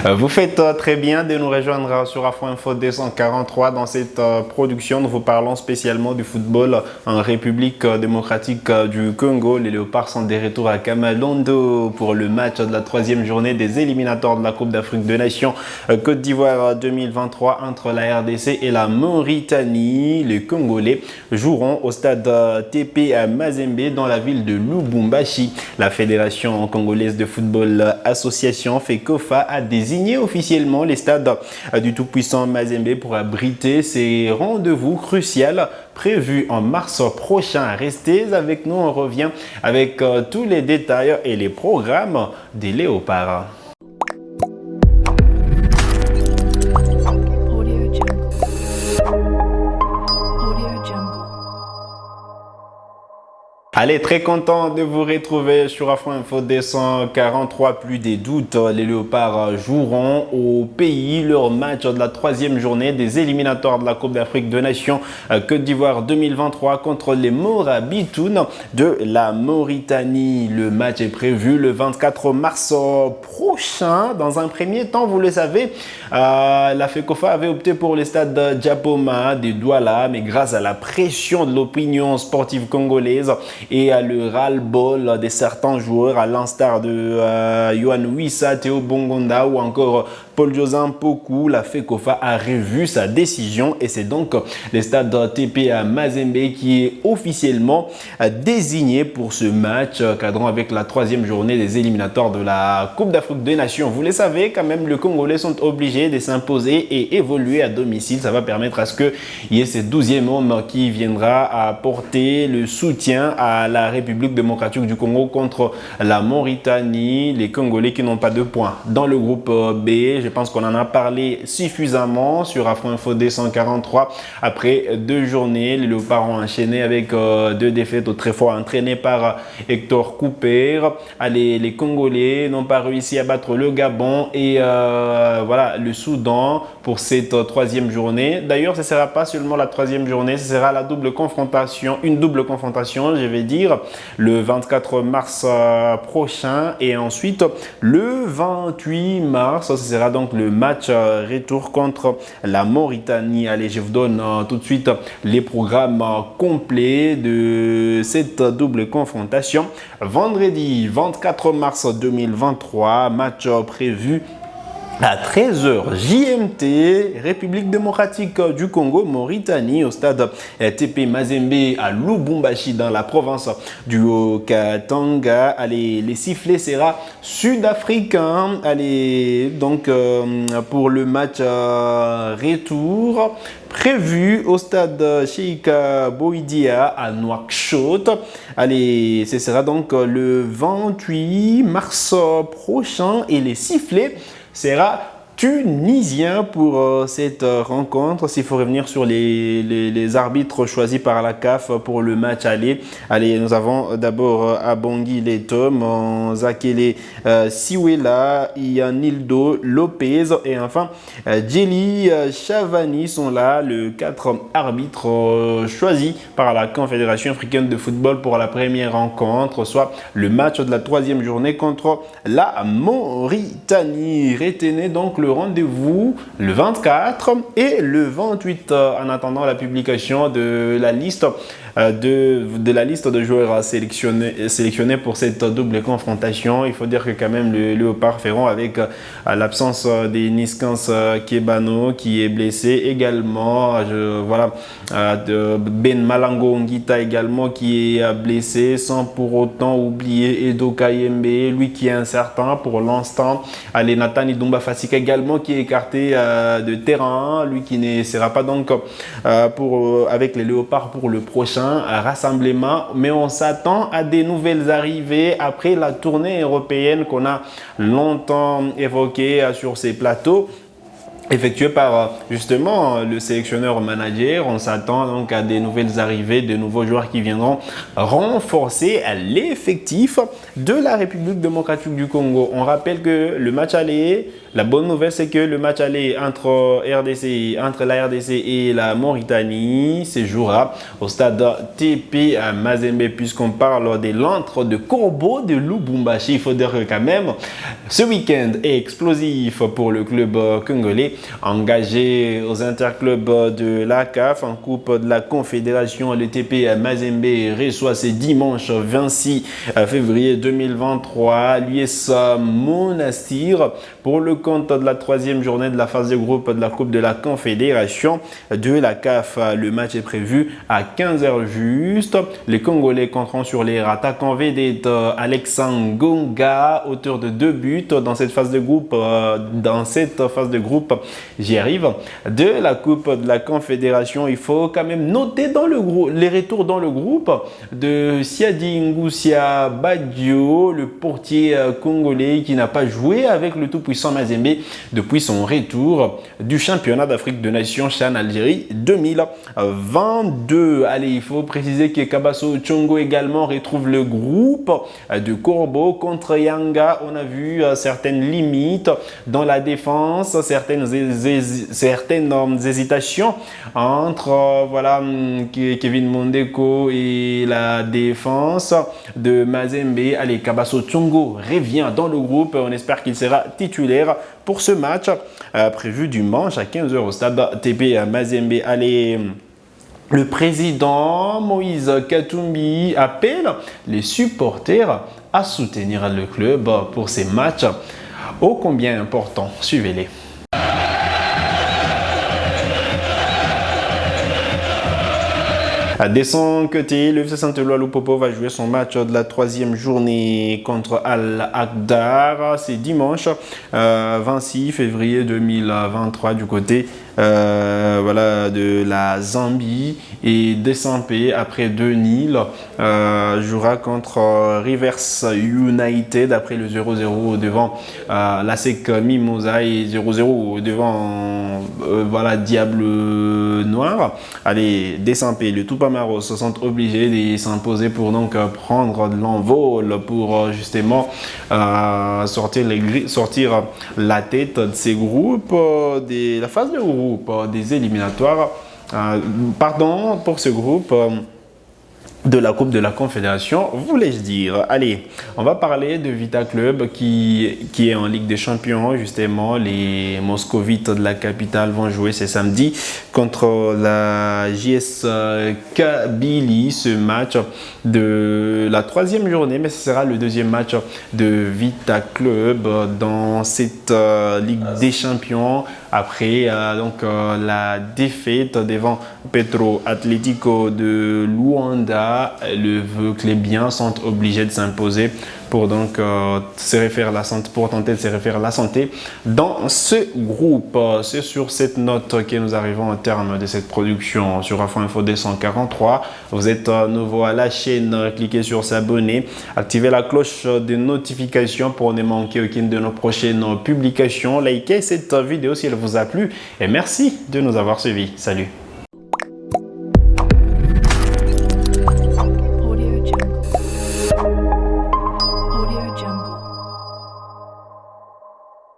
Vous faites très bien de nous rejoindre sur Afro Info 243. Dans cette production, nous vous parlons spécialement du football en République démocratique du Congo. Les Léopards sont de retour à Kamalondo pour le match de la troisième journée des éliminatoires de la Coupe d'Afrique des Nations Côte d'Ivoire 2023 entre la RDC et la Mauritanie. Les Congolais joueront au stade TP à Mazembe dans la ville de Lubumbashi. La Fédération congolaise de football association FECOFA a désigné officiellement les stades du tout-puissant Mazembe pour abriter ces rendez-vous cruciaux prévus en mars prochain. Restez avec nous, on revient avec tous les détails et les programmes des Léopards. Allez, très content de vous retrouver sur Afro Info 243. Plus des doutes, les Léopards joueront au pays leur match de la troisième journée des éliminatoires de la Coupe d'Afrique des Nations Côte d'Ivoire 2023 contre les Morabitoun de la Mauritanie. Le match est prévu le 24 mars prochain. Dans un premier temps, vous le savez, la FECOFA avait opté pour le stade Djapoma de Douala, mais grâce à la pression de l'opinion sportive congolaise et à le ras-le-bol de certains joueurs, à l'instar de Yohan Wissa, Théo Bongonda ou encore Paul-Josin Pokou, la FECOFA a revu sa décision et c'est donc le stade TP à Mazembe qui est officiellement désigné pour ce match cadrant avec la troisième journée des éliminatoires de la Coupe d'Afrique des Nations. Vous le savez, quand même, les Congolais sont obligés de s'imposer et évoluer à domicile. Ça va permettre à ce qu'il y ait ce 12e homme qui viendra apporter le soutien à la République démocratique du Congo contre la Mauritanie. Les Congolais qui n'ont pas de points dans le groupe B. Je pense qu'on en a parlé suffisamment sur Afro Info 243. Après 2 journées, les Léopards ont enchaîné avec 2 défaites autrefois entraînées par Hector Cooper. Allez, les Congolais n'ont pas réussi à battre le Gabon et voilà, le Soudan pour cette troisième journée. D'ailleurs, ce ne sera pas seulement la troisième journée, ce sera la double confrontation, une double confrontation, je vais dire, le 24 mars prochain et ensuite le 28 mars, ce sera donc le match retour contre la Mauritanie. Allez, je vous donne tout de suite les programmes complets de cette double confrontation. Vendredi 24 mars 2023, match prévu à 13h GMT, République démocratique du Congo, Mauritanie, au stade TP Mazembe à Lubumbashi dans la province du Haut-Katanga. Allez, les sifflets sera sud-africain. Allez, donc pour le match retour prévu au stade Cheikh Boidia à Nouakchott. Allez, ce sera donc le 28 mars prochain et les sifflets sera tunisien pour cette rencontre. S'il faut revenir sur les arbitres choisis par la CAF pour le match aller. Allez, nous avons d'abord Abongi Letom, Zakele Siwela, Yanildo Lopez et enfin Djeli Chavani sont là, les 4 arbitres choisis par la Confédération africaine de football pour la première rencontre, soit le match de la troisième journée contre la Mauritanie. Retenez donc le rendez-vous le 24 et le 28 en attendant la publication de la liste de joueurs sélectionnés pour cette double confrontation. Il faut dire que quand même les Léopards feront avec l'absence de Niskans Kebano qui est blessé également. Voilà, de Ben Malango Ngita également qui est blessé, sans pour autant oublier Edo Kayembe, lui qui est incertain pour l'instant. Allez, Nathan Idumba Fasika également qui est écarté de terrain, lui qui ne sera pas donc avec les Léopards pour le prochain rassemblement, mais on s'attend à des nouvelles arrivées après la tournée européenne qu'on a longtemps évoquée sur ces plateaux. effectué par justement le sélectionneur manager. On s'attend donc à des nouvelles arrivées, de nouveaux joueurs qui viendront renforcer l'effectif de la République démocratique du Congo. On rappelle que le match aller, la bonne nouvelle, c'est que le match aller entre la RDC et la Mauritanie se jouera au stade TP à Mazembe, puisqu'on parle de l'antre de Corbeau de Lubumbashi. Il faut dire que quand même, ce week-end est explosif pour le club congolais, engagé aux interclubs de la CAF en Coupe de la Confédération. Le TP à Mazembe reçoit ce dimanche 26 février 2023 l'US Monastir pour le compte de la troisième journée de la phase de groupe de la Coupe de la Confédération de la CAF. Le match est prévu à 15h juste. Les Congolais compteront sur les attaquants vedettes Alexandre Gonga, auteur de 2 buts dans cette phase de groupe. J'y arrive. De la Coupe de la Confédération, il faut quand même noter dans le groupe, les retours dans le groupe de Siadi Ngoussia Badio, le portier congolais qui n'a pas joué avec le tout-puissant Mazembe depuis son retour du championnat d'Afrique de Nations Chan Algérie 2022. Allez, il faut préciser que Kabasso Tchongo également retrouve le groupe de Corbeau contre Yanga. On a vu certaines limites dans la défense, certaines hésitations entre Kevin Mondeko et la défense de Mazembe. Allez, Kabasso Tchongo revient dans le groupe. On espère qu'il sera titulaire pour ce match prévu dimanche à 15h au stade TP à Mazembe. Allez, le président Moïse Katumbi appelle les supporters à soutenir le club pour ces matchs ô combien importants. Suivez-les. De son côté, le FC Saint-Éloi Lupopo va jouer son match de la troisième journée contre Al-Akdar. C'est dimanche 26 février 2023 du côté de la Zambie. Et Desampé, après 2 nuls, jouera contre Rivers United après le 0-0 devant l'ASEC Mimosa et 0-0 devant Diable Noir. Allez, Desampé, le Tupamaros se sont obligés de s'imposer pour donc prendre de l'envol pour justement sortir la tête de ces groupes, de la phase de groupe des éliminatoires. Pour ce groupe de la Coupe de la Confédération, voulais-je dire. Allez, on va parler de Vita Club qui est en Ligue des Champions. Justement, les Moscovites de la capitale vont jouer ce samedi contre la JS Kabylie, ce match de la troisième journée, mais ce sera le deuxième match de Vita Club dans cette Ligue des Champions après la défaite devant Petro Atlético de Luanda. Le Clébiens sont obligés de s'imposer pour donc tenter de se refaire la santé dans ce groupe. C'est sur cette note que nous arrivons au terme de cette production sur Afro Info 243. Vous êtes nouveau à la chaîne, cliquez sur s'abonner, activez la cloche de notification pour ne manquer aucune de nos prochaines publications. Likez cette vidéo si elle vous a plu et merci de nous avoir suivis. Salut.